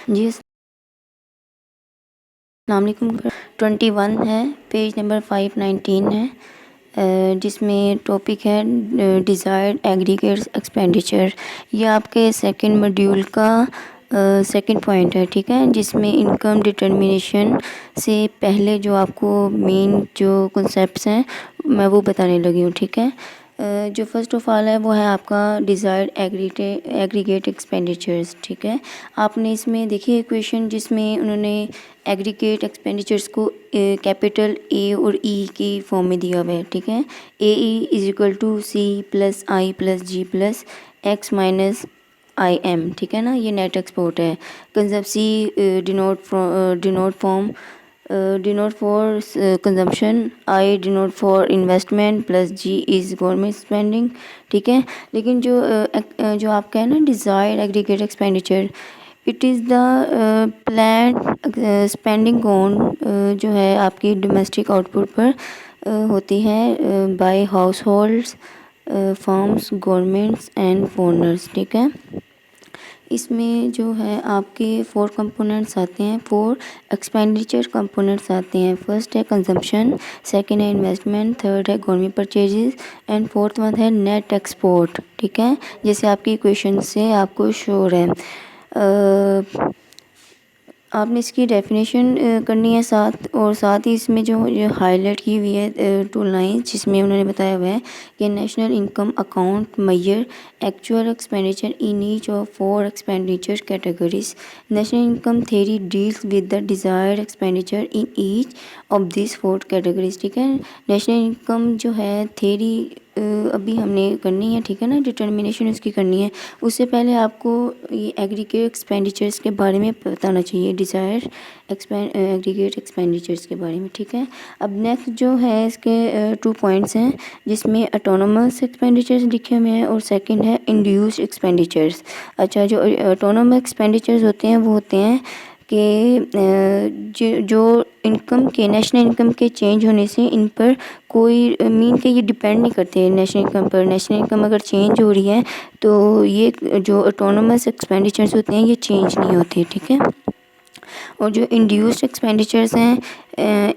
जी अस्सलाम वालेकुम। 21 है, पेज नंबर 519 है, जिसमें टॉपिक है डिज़ायर्ड एग्रीगेट एक्सपेंडिचर। ये आपके सेकंड मॉड्यूल का सेकंड पॉइंट है, ठीक है, जिसमें इनकम डिटर्मिनेशन से पहले जो आपको मेन जो कॉन्सेप्ट्स हैं मैं वो बताने लगी हूँ, ठीक है। जो फर्स्ट ऑफ ऑल है वो है आपका डिज़ायर्ड एग्रीगेट एक्सपेंडिचर्स, ठीक है। आपने इसमें देखिए इक्वेशन जिसमें उन्होंने एग्रीगेट एक्सपेंडिचर्स को कैपिटल ए और ई की फॉर्म में दिया हुआ है, ठीक है। A E is equal to C plus I plus G plus X minus I M, ठीक है ना, ये नेट एक्सपोर्ट है। Concept C denote for consumption, I denote for investment plus G is government spending, ठीक है। लेकिन जो आपका है ना desired aggregate expenditure, it is the plan spending on जो है आपकी डोमेस्टिक आउटपुट पर होती है by households, firms, governments and foreigners, ठीक है। इसमें जो है आपके 4 कंपोनेंट्स आते हैं, 4 एक्सपेंडिचर कंपोनेंट्स आते हैं। फर्स्ट है कंजम्पशन, सेकंड है इन्वेस्टमेंट, थर्ड है government purchases and fourth one है नेट एक्सपोर्ट, ठीक है, जैसे आपकी इक्वेशन से आपको श्योर है। आपने इसकी डेफिनेशन करनी है साथ ही इसमें जो हाईलाइट की हुई है 2 लाइन्स, जिसमें उन्होंने बताया हुआ है कि national income account measure actual expenditure in each of 4 expenditure categories. National income theory deals with the desired expenditure in each of this 4 categories, ठीक है। नेशनल इनकम जो है थ्योरी अभी हमने करनी है, ठीक है ना, डिटर्मिनेशन उसकी करनी है। उससे पहले आपको ये एग्रीगेट एक्सपेंडिचर्स के बारे में बताना चाहिए, डिज़ायर एग्रीगेट एक्सपेंडिचर्स के बारे में, ठीक है। अब नेक्स्ट जो है इसके 2 पॉइंट्स हैं, जिसमें ऑटोनोमस एक्सपेंडिचर्स लिखे हुए हैं और सेकंड है इंड्यूस्ड एक्सपेंडिचर्स। अच्छा, जो ऑटोनोमस एक्सपेंडिचर्स होते हैं वो होते हैं कि जो इनकम के नेशनल इनकम के चेंज होने से इन पर कोई मीन के ये डिपेंड नहीं करते नेशनल इनकम पर। नेशनल इनकम अगर चेंज हो रही है तो ये जो ऑटोनोमस एक्सपेंडिचर्स होते हैं ये चेंज नहीं होते, ठीक है। और जो इंड्यूस्ड एक्सपेंडिचर्स हैं,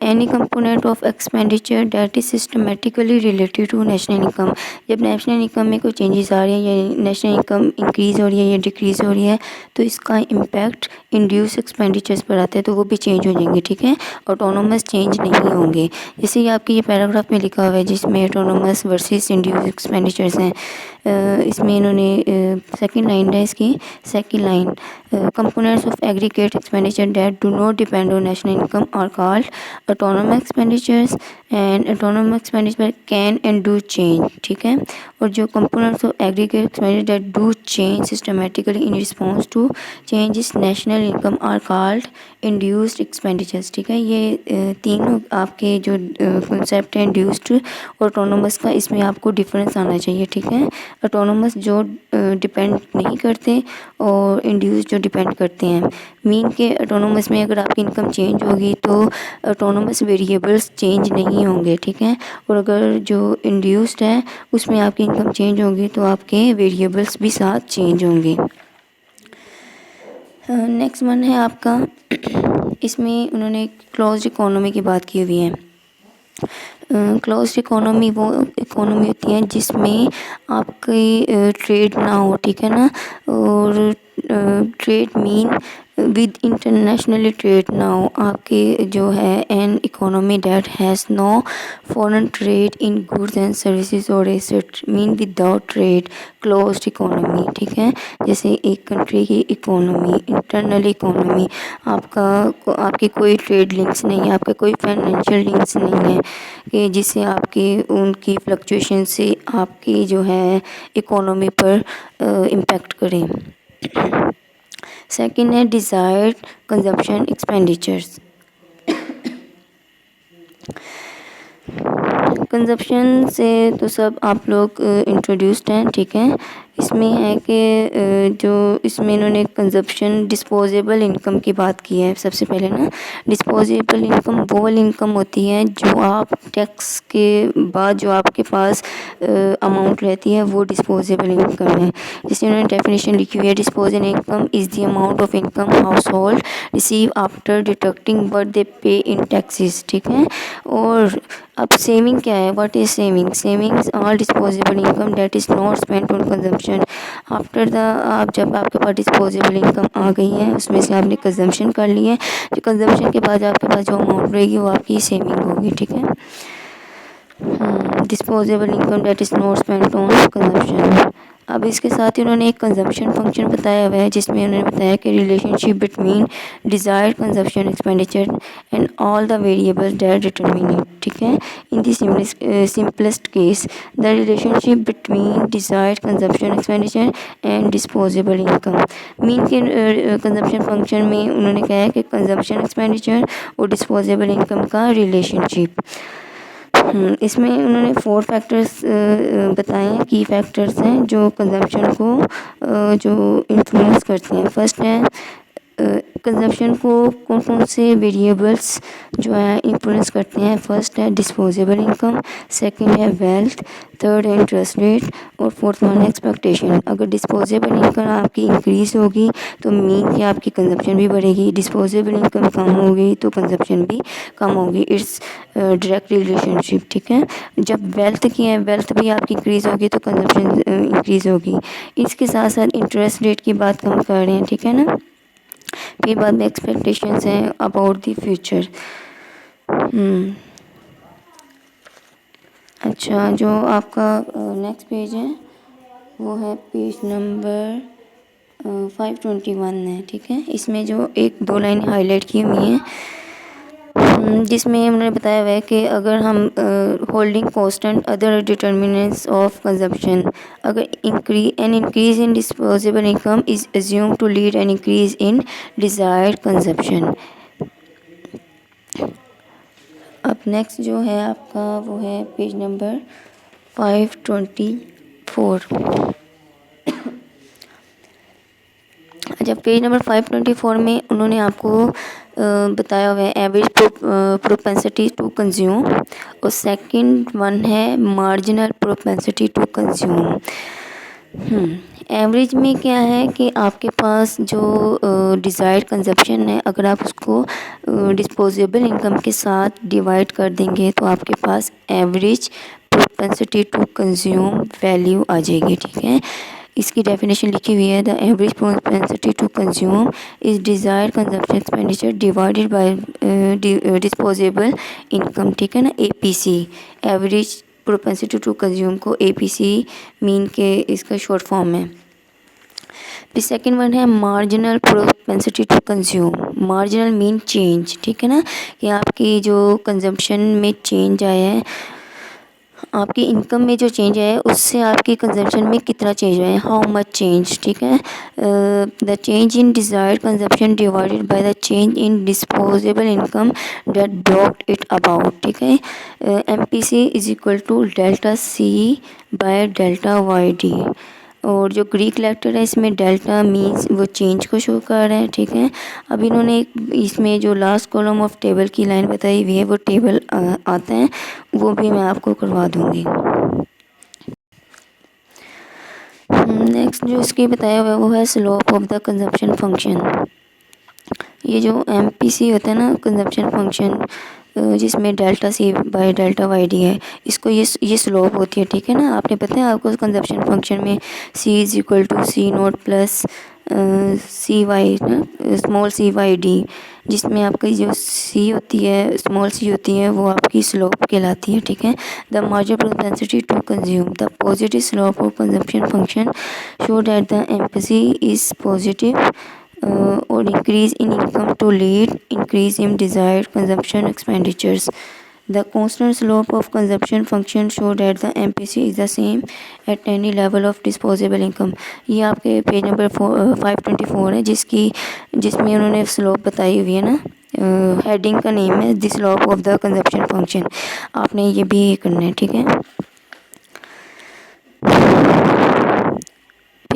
any component of expenditure that is systematically related to national income. जब नेशनल इनकम में कोई चेंजेस आ रही हैं या नेशनल इनकम इंक्रीज़ हो रही है या डिक्रीज़ हो रही है तो इसका इम्पैक्ट इंड्यूस एक्सपेंडिचर्स पर आता है, तो वो भी चेंज हो जाएंगे, ठीक है। ऑटोनोमस चेंज नहीं होंगे। जैसे ये आपकी ये पैराग्राफ में लिखा हुआ है जिसमें ऑटोनोमस वर्सेस इंड्यूस एक्सपेंडिचर्स हैं, इसमें इन्होंने सेकंड लाइन है इसकी, second line components of aggregate expenditure that do not depend on national income are called autonomous expenditures and autonomous expenditure can and do change, ठीक है। और जो components of aggregate expenditure that do change systematically in response to changes national income are called induced expenditures, ठीक है। ये तीनों आपके जो कॉन्सेप्ट है इंड्यूस्ड और ऑटोनोमस का, इसमें आपको डिफरेंस आना चाहिए, ठीक है। ऑटोनोमस जो डिपेंड नहीं करते और इंड्यूस जो डिपेंड करते हैं। मीन के ऑटोनोमस में अगर आपकी इनकम चेंज होगी तो ऑटोनोमस वेरिएबल्स चेंज नहीं होंगे, ठीक है। और अगर जो इंड्यूस्ड है उसमें आपकी इनकम चेंज होगी तो आपके वेरिएबल्स भी साथ चेंज होंगे। नेक्स्ट वन है आपका इसमें उन्होंने क्लोज्ड इकोनॉमी की बात की हुई है। क्लोज्ड इकोनॉमी वो इकोनॉमी होती है जिसमें आपकी ट्रेड ना हो, ठीक है ना। और trade mean with internationally trade ना हो, आपके जो है an economy that has no foreign trade in goods and services और asset mean without trade closed economy, ठीक है। जैसे एक कंट्री की इकोनॉमी, इंटरनल इकोनॉमी, आपकी कोई ट्रेड लिंक्स नहीं है, आपके कोई फाइनेंशियल लिंक्स नहीं है कि जिससे आपकी उनकी फ्लक्चुएशन से आपकी जो है इकोनॉमी पर इम्पेक्ट करें। सेकंड है डिज़ायर्ड कंजम्पशन एक्सपेंडिचर्स। कंजप्शन से तो सब आप लोग इंट्रोड्यूस्ड हैं, ठीक है। इसमें है कि जो इसमें इन्होंने कंजप्शन डिस्पोजेबल इनकम की बात की है सबसे पहले ना। डिस्पोजेबल इनकम वो वाली इनकम होती है जो आप टैक्स के बाद जो आपके पास अमाउंट रहती है, वो डिस्पोजेबल इनकम है। जिसमें उन्होंने डेफिनेशन लिखी हुई है, disposable income is the amount of income house hold receive after deducting what they पे इन टैक्सेस, ठीक है। और अब सेविंग क्या है, what is saving? Saving is all disposable income that is not spent on consumption after the, आप जब आपके पास डिस्पोजेबल इनकम आ गई है, उसमें से आपने कंजम्पशन कर ली है, जो कंजम्पशन के बाद आपके पास जो अमाउंट रहेगी वो आपकी सेविंग होगी, ठीक है। Disposable income that is not spent on consumption. अब इसके साथ ही उन्होंने एक कंजम्पशन फंक्शन बताया हुआ है, जिसमें उन्होंने बताया कि relationship between desired consumption expenditure and all the variables that determine it, ठीक है। In the simplest case the relationship between desired consumption expenditure and disposable income. Mean के कंजम्पशन फंक्शन में उन्होंने कहा है कि कंजम्पशन एक्सपेंडिचर और डिस्पोजेबल इनकम का रिलेशनशिप। इसमें उन्होंने 4 फैक्टर्स बताए हैं, की फैक्टर्स हैं जो कंजम्पशन को जो इन्फ्लुएंस करते हैं। फर्स्ट है कंजम्पशन को कौन कौन से वेरिएबल्स जो है इन्फ्लुएंस करते हैं। फर्स्ट है डिस्पोजेबल इनकम, सेकंड है वेल्थ, थर्ड है इंटरेस्ट रेट और फोर्थ वन है एक्सपेक्टेशन। अगर डिस्पोजेबल इनकम आपकी इंक्रीज होगी तो मीन कि आपकी कंजम्पशन भी बढ़ेगी, डिस्पोजेबल इनकम कम होगी तो कंजम्पशन भी कम होगी। इट्स डायरेक्ट रिलेशनशिप, ठीक है। जब वेल्थ की है, वेल्थ भी आपकी इंक्रीज होगी तो कंजम्पशन इंक्रीज होगी। इसके साथ साथ इंटरेस्ट रेट की बात हम कर रहे हैं, ठीक है ना। फिर बाद में एक्सपेक्टेशंस हैं अबाउट द फ्यूचर। अच्छा, जो आपका नेक्स्ट पेज है वो है पेज नंबर 521 है, ठीक है। इसमें जो एक 2 लाइन हाईलाइट की हुई हैं, जिसमें उन्होंने बताया हुआ है कि अगर हम holding constant other determinants of consumption, अगर increase in disposable income is assumed to lead an increase in desired consumption. अब नेक्स्ट जो है आपका वो है पेज नंबर 524। अच्छा, पेज नंबर 524 में उन्होंने आपको बताया हुआ है एवरेज प्रोपेंसिटी टू कंज्यूम और सेकंड वन है marginal propensity to consume. Average में क्या है कि आपके पास जो डिज़ायर्ड कंजप्शन है, अगर आप उसको डिस्पोजेबल इनकम के साथ डिवाइड कर देंगे तो आपके पास average propensity to consume value आ जाएगी, ठीक है। इसकी डेफिनेशन लिखी हुई है, the average propensity to consume is desired consumption expenditure divided by disposable income, ठीक है ना, APC। Average propensity to consume को APC मीन के इसका शॉर्ट फॉर्म है। फिर सेकंड वन है marginal propensity to consume. Marginal mean change, ठीक है ना, कि आपकी जो कंजम्पशन में चेंज आया है, आपकी इनकम में जो चेंज है उससे आपकी कंजम्पशन में कितना चेंज है, हाउ मच चेंज, ठीक है। The change in desired consumption divided by the change in disposable income that brought it about, ठीक है। MPC is equal to delta C by delta YD। और जो ग्रीक लेटर है इसमें delta means वो change को शो कर रहा है, ठीक है। अब इन्होंने इसमें जो लास्ट कॉलम ऑफ टेबल की लाइन बताई हुई है वो टेबल आता है, वो भी मैं आपको करवा दूंगी। नेक्स्ट जो इसकी बताया हुआ है वो है slope of the consumption function. ये जो MPC होता है ना, कंजम्पशन फंक्शन, जिसमें delta C by delta YD है, इसको ये स्लोप होती है, ठीक है ना। आपने पता है आपको कंजम्पशन फंक्शन में C is equal to C0 plus CY ना, स्मॉल CYD, जिसमें आपकी जो C होती है, स्मॉल C होती है, वो आपकी स्लोप कहलाती है, ठीक है। The marginal propensity to consume the positive slope of consumption function show that the MPC is positive or increase in income to lead increase in desired consumption expenditures. The constant slope of consumption function show that the MPC is the same at any level of disposable income. ये आपके page number 524 है, जिसमें उन्होंने slope बताई हुई है ना। Heading का नेम है the slope of the consumption function. आपने ये भी करना है, ठीक है।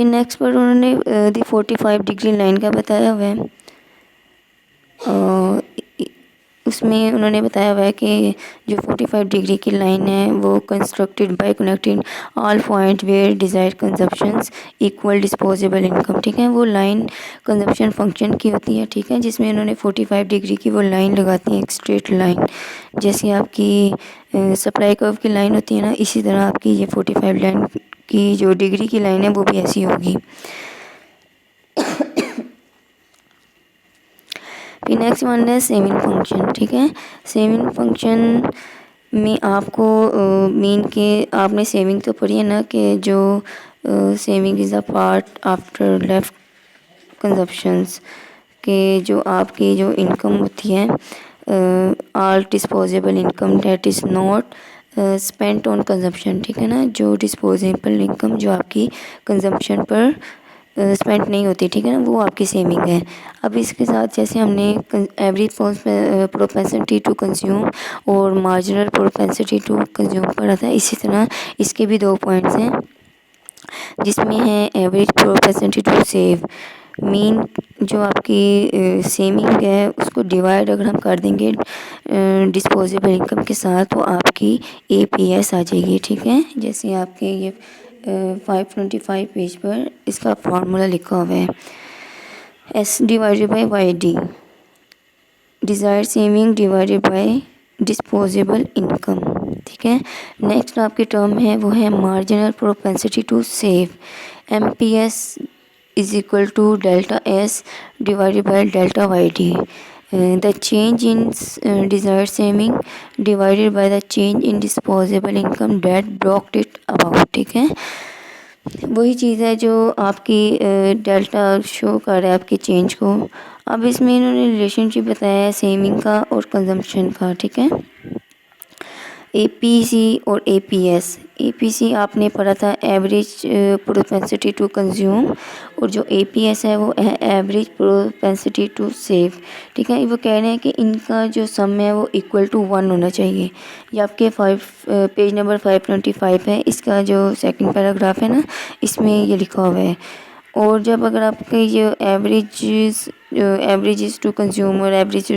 फिर नेक्स्ट पर उन्होंने दी 45 डिग्री लाइन का बताया हुआ है। उसमें उन्होंने बताया हुआ है कि जो 45 डिग्री की लाइन है वो constructed by connecting all point where desired consumptions equal disposable income. ठीक है, वो लाइन कंजप्शन फंक्शन की होती है। ठीक है, जिसमें उन्होंने 45 डिग्री की वो लाइन लगाती है, एक स्ट्रेट लाइन, जैसे आपकी सप्लाई कर्व की लाइन होती है ना, इसी तरह आपकी ये 45 लाइन की जो डिग्री की लाइन है वो भी ऐसी होगी। फिर नेक्स्ट वन है सेविंग फंक्शन। ठीक है, सेविंग फंक्शन में आपको मीन के आपने सेविंग तो पढ़ी है ना, कि जो saving is a part after left consumptions, के जो आपकी जो इनकम होती है all disposable income that is not spent on consumption. ठीक है ना, जो डिस्पोजेबल इनकम जो आपकी कंजप्शन पर स्पेंड नहीं होती, ठीक है ना, वो आपकी सेविंग है। अब इसके साथ जैसे हमने एवरेज प्रोपेंसिटी टू कंज्यूम और मार्जिनल प्रोपेंसिटी टू कंज्यूम पढ़ा था, इसी तरह इसके भी 2 पॉइंट्स हैं, जिसमें है average propensity to save. Mean जो आपकी सेविंग है उसको डिवाइड अगर हम कर देंगे डिस्पोजेबल इनकम के साथ, तो आपकी APS आ जाएगी। ठीक है, जैसे आपके ये 525 पेज पर इसका फार्मूला लिखा हुआ है, S divided by YD, desired saving divided by disposable income. ठीक है, नेक्स्ट आपकी टर्म है वो है marginal propensity to save, MPS is equal to delta S divided by delta YD, the change in desired saving divided by the change in disposable income that brought it about. ठीक है, वही चीज़ है जो आपकी delta show कर रहा है आपकी चेंज को। अब इसमें इन्होंने रिलेशनशिप बताया है सेविंग का और कंजम्पशन का। ठीक है, APC और APS। APC आपने पढ़ा था एवरेज प्रोपेंसिटी टू कंज्यूम, और जो APS है वो है एवरेज प्रोपेंसिटी टू सेव। ठीक है, वो कह रहे हैं कि इनका जो सम है वो इक्वल टू 1 होना चाहिए। ये आपके पेज नंबर 525 है, इसका जो सेकंड पैराग्राफ है ना, इसमें ये लिखा हुआ है। और जब अगर आपके ये एवरेज टू कंज्यूम और एवरेज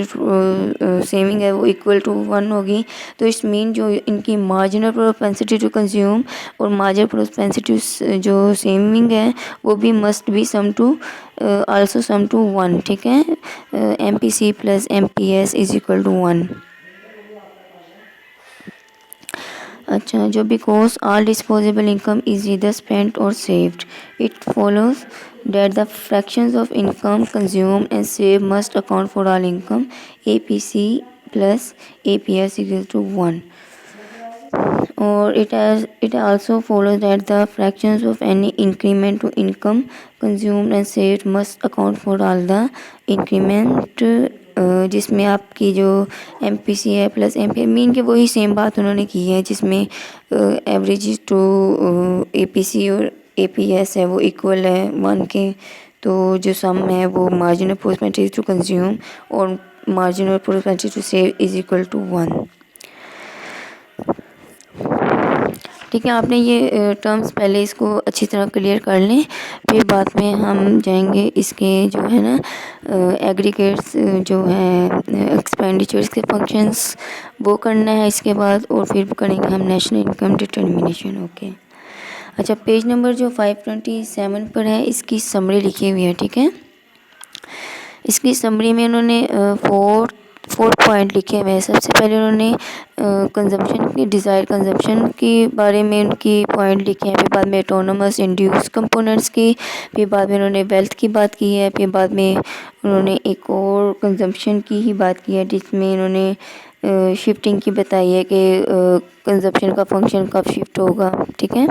सेविंग है वो इक्वल टू 1 होगी, तो इस मीन जो इनकी मार्जिनल प्रोपेंसिटी टू कंज्यूम और मार्जिनल प्रोपेंसिटी जो सेविंग है वो भी must be sum to also sum to 1। ठीक है, MPC plus MPS is equal to 1। अच्छा, जो because all disposable income is either spent or saved, it follows that the fractions of income consumed and saved must account for all income, APC plus APS equals to 1. Or it also follows that the fractions of any increment to income consumed and saved must account for all the increment, जिसमें आपकी जो MPC है plus MP mean के वही same बात उन्होंने की है, जिसमें एवरेज टू APC और APS है वो इक्वल है 1 के। तो जो सम है वो मार्जिनल प्रोपेंसिटी टू कंज्यूम और marginal propensity to save is equal to 1। ठीक है, आपने ये टर्म्स पहले इसको अच्छी तरह क्लियर कर लें, फिर बाद में हम जाएंगे इसके जो है ना एग्रीगेट्स जो है एक्सपेंडिचर्स के फंक्शंस वो करना है इसके बाद, और फिर करेंगे हम नेशनल इनकम डिटर्मिनेशन। ओके, अच्छा, पेज नंबर जो 527 पर है इसकी समरी लिखी हुई है। ठीक है, इसकी समरी में उन्होंने फोर पॉइंट लिखे हुए हैं। सबसे पहले उन्होंने कंजम्पशन की डिज़ायर कंजम्पशन के बारे में उनकी पॉइंट लिखे हैं, फिर बाद में ऑटोनोमस इंड्यूस कंपोनेंट्स की, फिर बाद में उन्होंने वेल्थ की बात की है, फिर बाद में उन्होंने एक और कंजम्पशन की ही बात की है जिसमें इन्होंने शिफ्टिंग की बताई है कि कंजम्पशन का फंक्शन कब शिफ्ट होगा। ठीक है,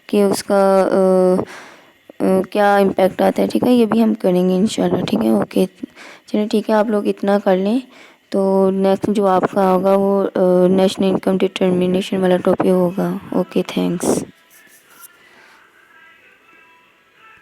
कि उसका क्या इम्पैक्ट आता है। ठीक है, ये भी हम करेंगे इंशाल्लाह। ठीक है, ओके, चलिए ठीक है, आप लोग इतना कर लें, तो नेक्स्ट जो आपका होगा वो नेशनल इनकम डिटर्मिनेशन वाला टॉपिक होगा। Okay, thanks.